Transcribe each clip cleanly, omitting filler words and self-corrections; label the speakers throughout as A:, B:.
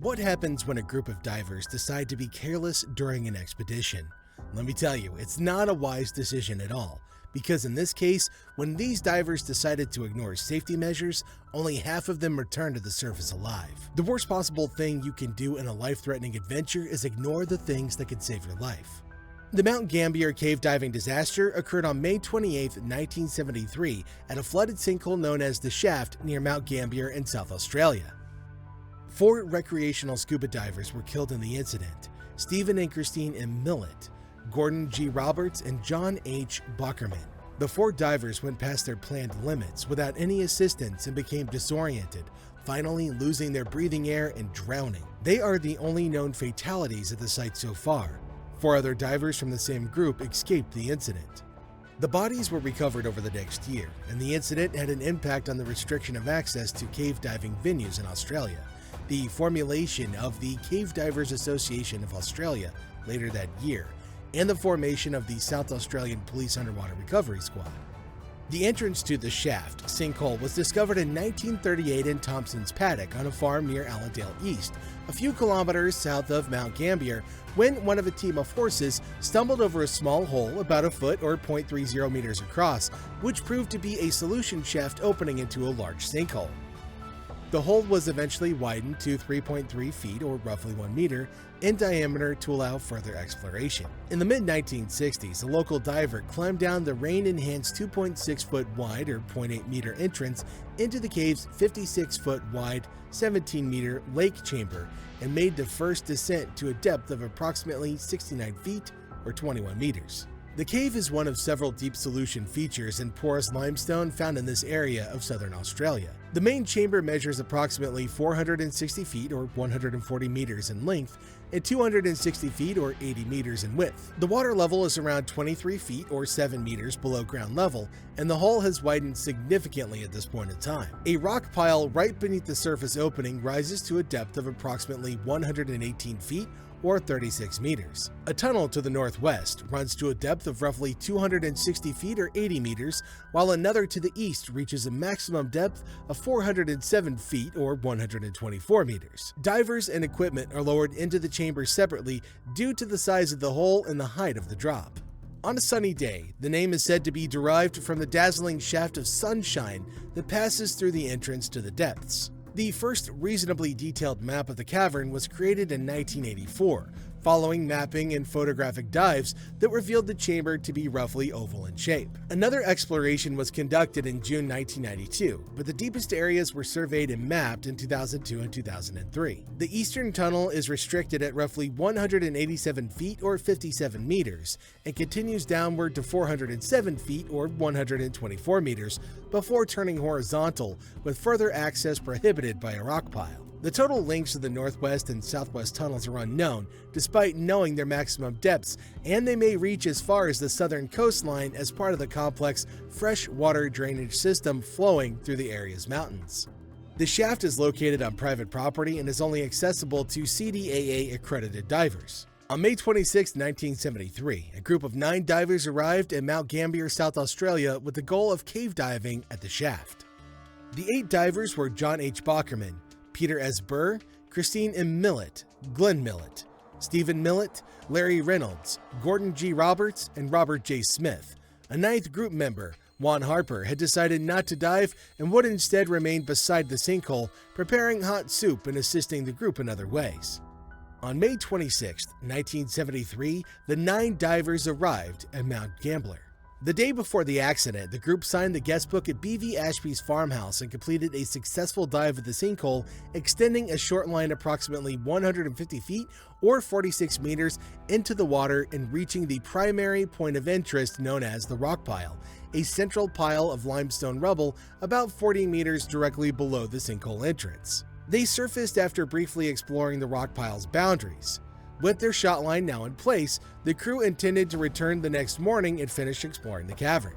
A: What happens when a group of divers decide to be careless during an expedition? Let me tell you, it's not a wise decision at all, because in this case, when these divers decided to ignore safety measures, only half of them returned to the surface alive. The worst possible thing you can do in a life-threatening adventure is ignore the things that can save your life. The Mount Gambier cave diving disaster occurred on May 28, 1973 at a flooded sinkhole known as the Shaft near Mount Gambier in South Australia. 4 recreational scuba divers were killed in the incident: Stephen and Christine M. Millott, Gordon G. Roberts, and John H. Bockerman. The 4 divers went past their planned limits without any assistance and became disoriented, finally losing their breathing air and drowning. They are the only known fatalities at the site so far. 4 other divers from the same group escaped the incident. The bodies were recovered over the next year, and the incident had an impact on the restriction of access to cave diving venues in Australia. The formulation of the Cave Divers Association of Australia later that year, and the formation of the South Australian Police Underwater Recovery Squad. The entrance to the Shaft sinkhole was discovered in 1938 in Thompson's Paddock on a farm near Allendale East, a few kilometers south of Mount Gambier, when one of a team of horses stumbled over a small hole about a foot or 0.30 meters across, which proved to be a solution shaft opening into a large sinkhole. The hole was eventually widened to 3.3 feet, or roughly 1 meter, in diameter to allow further exploration. In the mid-1960s, a local diver climbed down the rain-enhanced 2.6-foot wide, or 0.8-meter entrance into the cave's 56-foot wide, 17-meter lake chamber and made the first descent to a depth of approximately 69 feet, or 21 meters. The cave is one of several deep solution features in porous limestone found in this area of southern Australia. The main chamber measures approximately 460 feet or 140 meters in length and 260 feet or 80 meters in width. The water level is around 23 feet or 7 meters below ground level, and the hole has widened significantly at this point in time. A rock pile right beneath the surface opening rises to a depth of approximately 118 feet or 36 meters. A tunnel to the northwest runs to a depth of roughly 260 feet or 80 meters, while another to the east reaches a maximum depth of 407 feet or 124 meters. Divers and equipment are lowered into the chamber separately due to the size of the hole and the height of the drop. On a sunny day, the name is said to be derived from the dazzling shaft of sunshine that passes through the entrance to the depths. The first reasonably detailed map of the cavern was created in 1984, following mapping and photographic dives that revealed the chamber to be roughly oval in shape. Another exploration was conducted in June 1992, but the deepest areas were surveyed and mapped in 2002 and 2003. The eastern tunnel is restricted at roughly 187 feet or 57 meters and continues downward to 407 feet or 124 meters before turning horizontal, with further access prohibited by a rock pile. The total lengths of the northwest and southwest tunnels are unknown, despite knowing their maximum depths, and they may reach as far as the southern coastline as part of the complex freshwater drainage system flowing through the area's mountains. The shaft is located on private property and is only accessible to CDAA-accredited divers. On May 26, 1973, a group of 9 divers arrived at Mount Gambier, South Australia, with the goal of cave diving at the shaft. The 8 divers were John H. Bockerman, Peter S. Burr, Christine M. Millott, Glenn Millott, Stephen Millott, Larry Reynolds, Gordon G. Roberts, and Robert J. Smith. A 9th group member, Juan Harper, had decided not to dive and would instead remain beside the sinkhole, preparing hot soup and assisting the group in other ways. On May 26, 1973, the 9 divers arrived at Mount Gambier. The day before the accident, the group signed the guest book at B.V. Ashby's farmhouse and completed a successful dive at the sinkhole, extending a short line approximately 150 feet or 46 meters into the water and reaching the primary point of interest known as the rock pile, a central pile of limestone rubble about 40 meters directly below the sinkhole entrance. They surfaced after briefly exploring the rock pile's boundaries. With their shot line now in place, the crew intended to return the next morning and finish exploring the cavern.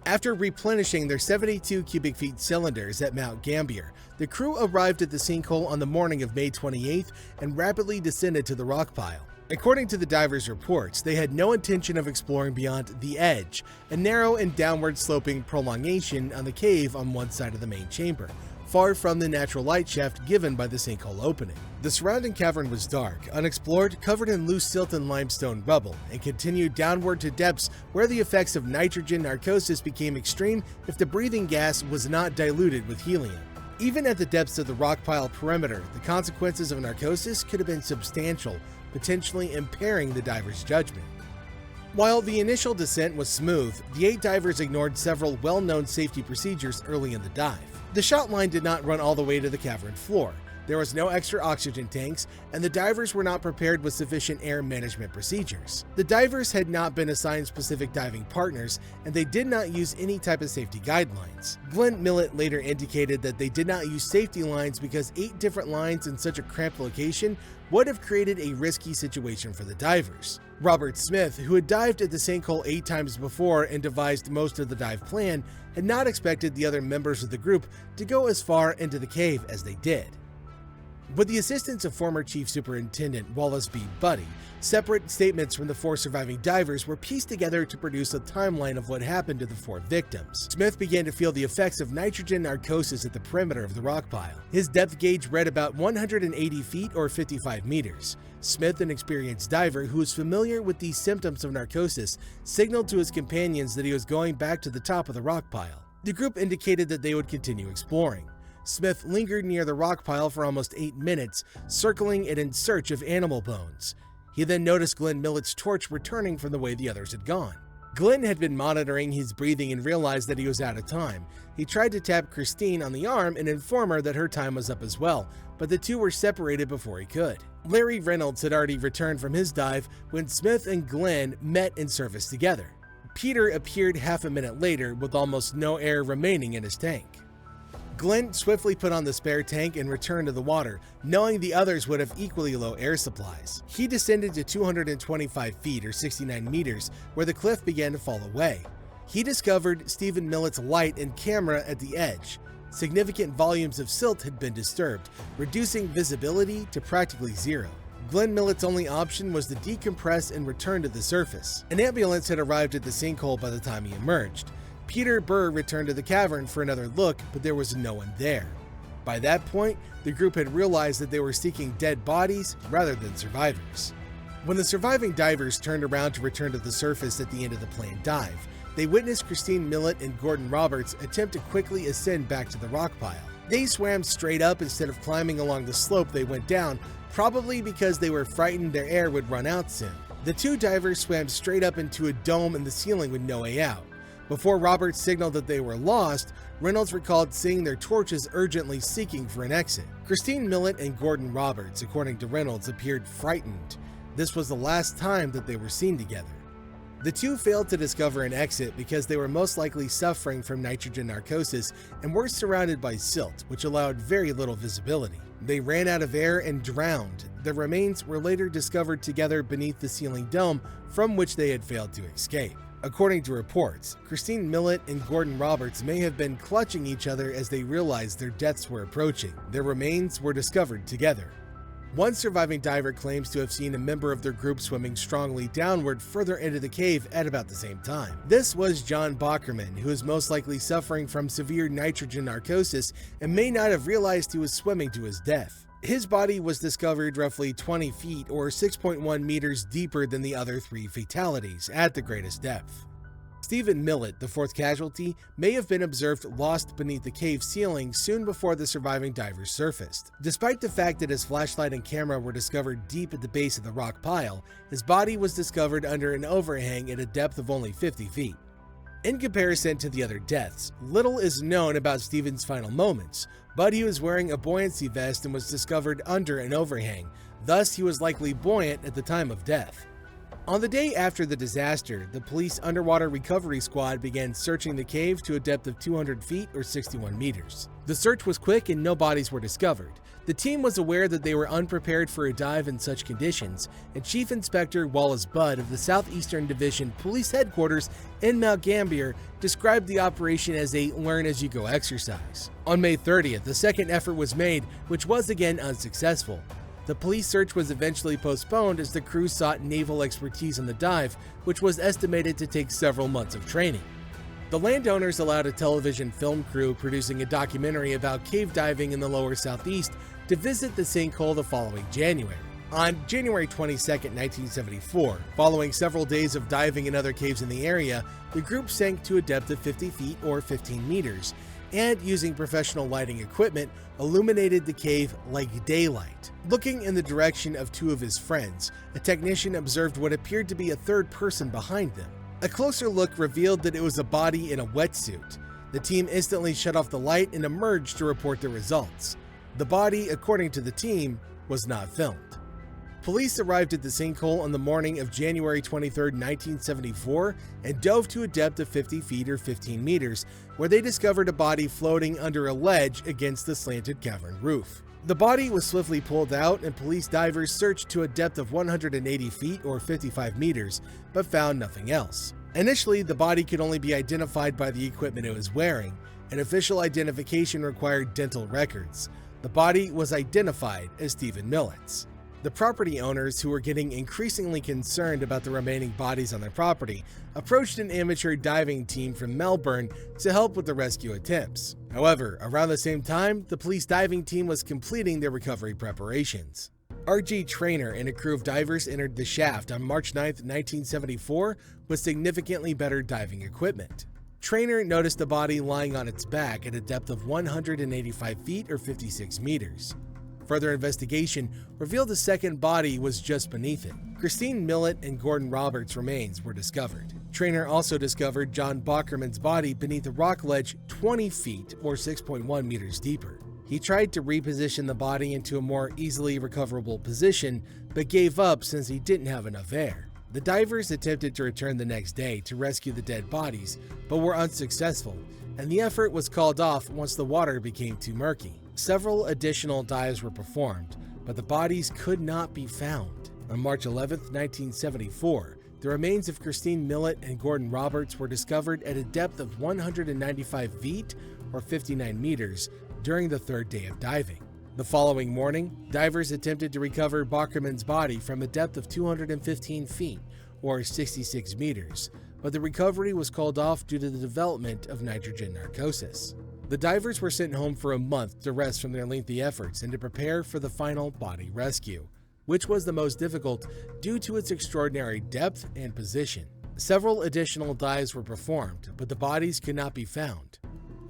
A: After replenishing their 72 cubic feet cylinders at Mount Gambier, the crew arrived at the sinkhole on the morning of May 28th and rapidly descended to the rock pile. According to the divers' reports, they had no intention of exploring beyond the edge, a narrow and downward sloping prolongation on the cave on one side of the main chamber, far from the natural light shaft given by the sinkhole opening. The surrounding cavern was dark, unexplored, covered in loose silt and limestone rubble, and continued downward to depths where the effects of nitrogen narcosis became extreme if the breathing gas was not diluted with helium. Even at the depths of the rock pile perimeter, the consequences of narcosis could have been substantial, potentially impairing the diver's judgment. While the initial descent was smooth, the 8 divers ignored several well-known safety procedures early in the dive. The shot line did not run all the way to the cavern floor. There was no extra oxygen tanks, and the divers were not prepared with sufficient air management procedures. The divers had not been assigned specific diving partners, and they did not use any type of safety guidelines. Glenn Millott later indicated that they did not use safety lines because 8 different lines in such a cramped location would have created a risky situation for the divers. Robert Smith, who had dived at the sinkhole 8 times before and devised most of the dive plan, had not expected the other members of the group to go as far into the cave as they did. With the assistance of former Chief Superintendent Wallace B. Buddy, separate statements from the 4 surviving divers were pieced together to produce a timeline of what happened to the 4 victims. Smith began to feel the effects of nitrogen narcosis at the perimeter of the rock pile. His depth gauge read about 180 feet or 55 meters. Smith, an experienced diver who was familiar with these symptoms of narcosis, signaled to his companions that he was going back to the top of the rock pile. The group indicated that they would continue exploring. Smith lingered near the rock pile for almost 8 minutes, circling it in search of animal bones. He then noticed Glenn Millott's torch returning from the way the others had gone. Glenn had been monitoring his breathing and realized that he was out of time. He tried to tap Christine on the arm and inform her that her time was up as well, but the two were separated before he could. Larry Reynolds had already returned from his dive when Smith and Glenn met and surfaced together. Peter appeared half a minute later with almost no air remaining in his tank. Glenn swiftly put on the spare tank and returned to the water, knowing the others would have equally low air supplies. He descended to 225 feet or 69 meters, where the cliff began to fall away. He discovered Stephen Millott's light and camera at the edge. Significant volumes of silt had been disturbed, reducing visibility to practically zero. Glenn Millott's only option was to decompress and return to the surface. An ambulance had arrived at the sinkhole by the time he emerged. Peter Burr returned to the cavern for another look, but there was no one there. By that point, the group had realized that they were seeking dead bodies rather than survivors. When the surviving divers turned around to return to the surface at the end of the planned dive, they witnessed Christine Millott and Gordon Roberts attempt to quickly ascend back to the rock pile. They swam straight up instead of climbing along the slope they went down, probably because they were frightened their air would run out soon. The 2 divers swam straight up into a dome in the ceiling with no way out. Before Roberts signaled that they were lost, Reynolds recalled seeing their torches urgently seeking for an exit. Christine Millott and Gordon Roberts, according to Reynolds, appeared frightened. This was the last time that they were seen together. The 2 failed to discover an exit because they were most likely suffering from nitrogen narcosis and were surrounded by silt, which allowed very little visibility. They ran out of air and drowned. Their remains were later discovered together beneath the ceiling dome from which they had failed to escape. According to reports, Christine Millott and Gordon Roberts may have been clutching each other as they realized their deaths were approaching. Their remains were discovered together. One surviving diver claims to have seen a member of their group swimming strongly downward further into the cave at about the same time. This was John Bockerman, who is most likely suffering from severe nitrogen narcosis and may not have realized he was swimming to his death. His body was discovered roughly 20 feet or 6.1 meters deeper than the other 3 fatalities at the greatest depth. Stephen Millott, the 4th casualty, may have been observed lost beneath the cave ceiling soon before the surviving divers surfaced. Despite the fact that his flashlight and camera were discovered deep at the base of the rock pile, his body was discovered under an overhang at a depth of only 50 feet. In comparison to the other deaths, little is known about Stephen's final moments, but he was wearing a buoyancy vest and was discovered under an overhang, thus he was likely buoyant at the time of death. On the day after the disaster, the police underwater recovery squad began searching the cave to a depth of 200 feet or 61 meters. The search was quick and no bodies were discovered. The team was aware that they were unprepared for a dive in such conditions, and Chief Inspector Wallace Budd of the Southeastern Division Police Headquarters in Mount Gambier described the operation as a learn-as-you-go exercise. On May 30th, the second effort was made, which was again unsuccessful. The police search was eventually postponed as the crew sought naval expertise on the dive, which was estimated to take several months of training. The landowners allowed a television film crew producing a documentary about cave diving in the lower southeast to visit the sinkhole the following January. On January 22, 1974, following several days of diving in other caves in the area, the group sank to a depth of 50 feet or 15 meters, and using professional lighting equipment, illuminated the cave like daylight. Looking in the direction of two of his friends, a technician observed what appeared to be a third person behind them. A closer look revealed that it was a body in a wetsuit. The team instantly shut off the light and emerged to report the results. The body, according to the team, was not filmed. Police arrived at the sinkhole on the morning of January 23, 1974, and dove to a depth of 50 feet or 15 meters, where they discovered a body floating under a ledge against the slanted cavern roof. The body was swiftly pulled out, and police divers searched to a depth of 180 feet or 55 meters, but found nothing else. Initially, the body could only be identified by the equipment it was wearing, and official identification required dental records. The body was identified as Stephen Millott's. The property owners, who were getting increasingly concerned about the remaining bodies on their property, approached an amateur diving team from Melbourne to help with the rescue attempts. However, around the same time, the police diving team was completing their recovery preparations. R.G. Traynor and a crew of divers entered the shaft on March 9, 1974, with significantly better diving equipment. Traynor noticed the body lying on its back at a depth of 185 feet or 56 meters. Further investigation revealed the second body was just beneath it. Christine Millott and Gordon Roberts' remains were discovered. Traynor also discovered John Bockerman's body beneath a rock ledge 20 feet or 6.1 meters deeper. He tried to reposition the body into a more easily recoverable position, but gave up since he didn't have enough air. The divers attempted to return the next day to rescue the dead bodies, but were unsuccessful, and the effort was called off once the water became too murky. Several additional dives were performed, but the bodies could not be found. On March 11, 1974, the remains of Christine Millott and Gordon Roberts were discovered at a depth of 195 feet or 59 meters during the third day of diving. The following morning, divers attempted to recover Bockerman's body from a depth of 215 feet or 66 meters, but the recovery was called off due to the development of nitrogen narcosis. The divers were sent home for a month to rest from their lengthy efforts and to prepare for the final body rescue, which was the most difficult due to its extraordinary depth and position. Several additional dives were performed, but the bodies could not be found.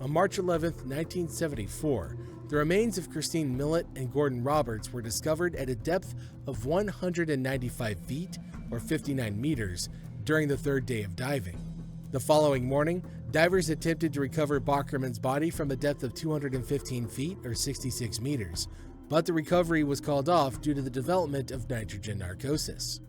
A: On March 11, 1974, the remains of Christine Millott and Gordon Roberts were discovered at a depth of 195 feet or 59 meters during the third day of diving. The following morning, divers attempted to recover Bockerman's body from a depth of 215 feet or 66 meters, but the recovery was called off due to the development of nitrogen narcosis.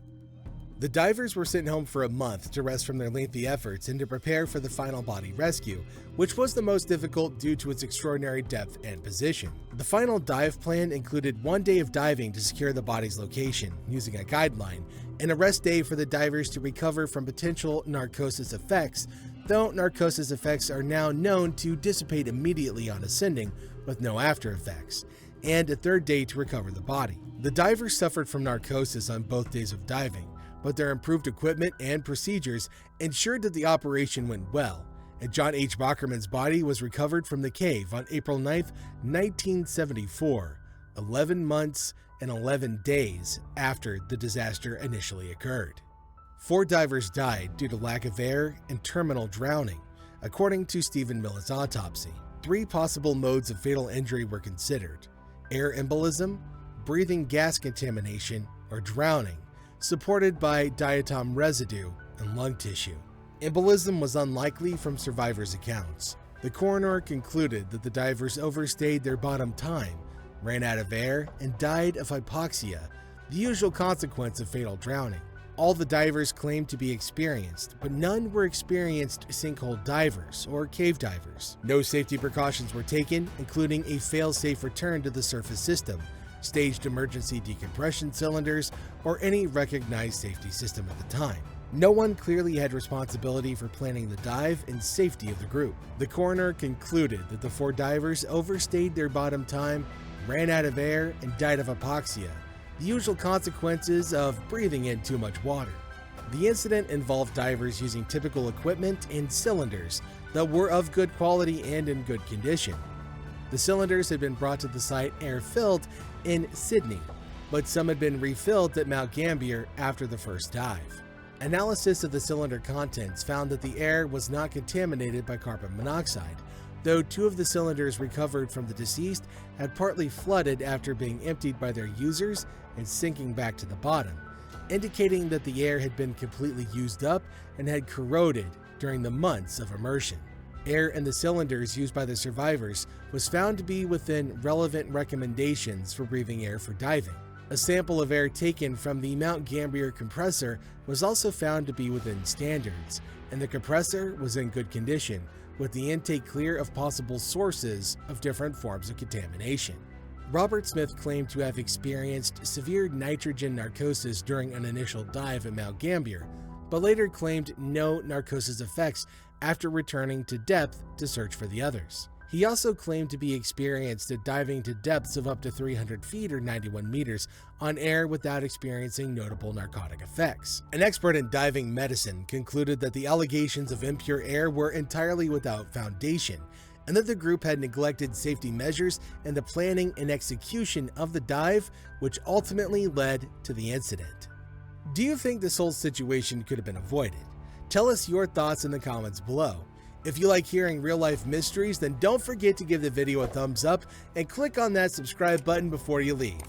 A: The divers were sent home for a month to rest from their lengthy efforts and to prepare for the final body rescue, which was the most difficult due to its extraordinary depth and position. The final dive plan included 1 day of diving to secure the body's location using a guideline, and a rest day for the divers to recover from potential narcosis effects, though narcosis effects are now known to dissipate immediately on ascending with no after effects, and a third day to recover the body. The divers suffered from narcosis on both days of diving, but their improved equipment and procedures ensured that the operation went well, and John H. Bockerman's body was recovered from the cave on April 9, 1974, 11 months and 11 days after the disaster initially occurred. 4 divers died due to lack of air and terminal drowning, according to Stephen Millott's autopsy. 3 possible modes of fatal injury were considered: air embolism, breathing gas contamination, or drowning, supported by diatom residue and lung tissue. Embolism was unlikely from survivors' accounts. The coroner concluded that the divers overstayed their bottom time, ran out of air, and died of hypoxia, the usual consequence of fatal drowning. All the divers claimed to be experienced, but none were experienced sinkhole divers or cave divers. No safety precautions were taken, including a fail-safe return to the surface system, staged emergency decompression cylinders, or any recognized safety system at the time. No one clearly had responsibility for planning the dive and safety of the group. The coroner concluded that the 4 divers overstayed their bottom time, ran out of air, and died of hypoxia, the usual consequences of breathing in too much water. The incident involved divers using typical equipment and cylinders that were of good quality and in good condition. The cylinders had been brought to the site air-filled in Sydney, but some had been refilled at Mount Gambier after the first dive. Analysis of the cylinder contents found that the air was not contaminated by carbon monoxide, though 2 of the cylinders recovered from the deceased had partly flooded after being emptied by their users and sinking back to the bottom, indicating that the air had been completely used up and had corroded during the months of immersion. Air in the cylinders used by the survivors was found to be within relevant recommendations for breathing air for diving. A sample of air taken from the Mount Gambier compressor was also found to be within standards, and the compressor was in good condition, with the intake clear of possible sources of different forms of contamination. Robert Smith claimed to have experienced severe nitrogen narcosis during an initial dive at Mount Gambier, but later claimed no narcosis effects after returning to depth to search for the others. He also claimed to be experienced at diving to depths of up to 300 feet or 91 meters on air without experiencing notable narcotic effects. An expert in diving medicine concluded that the allegations of impure air were entirely without foundation, and that the group had neglected safety measures in the planning and execution of the dive, which ultimately led to the incident. Do you think this whole situation could have been avoided? Tell us your thoughts in the comments below. If you like hearing real-life mysteries, then don't forget to give the video a thumbs up and click on that subscribe button before you leave.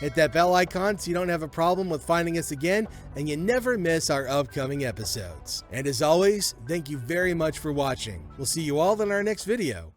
A: Hit that bell icon so you don't have a problem with finding us again and you never miss our upcoming episodes. And as always, thank you very much for watching. We'll see you all in our next video.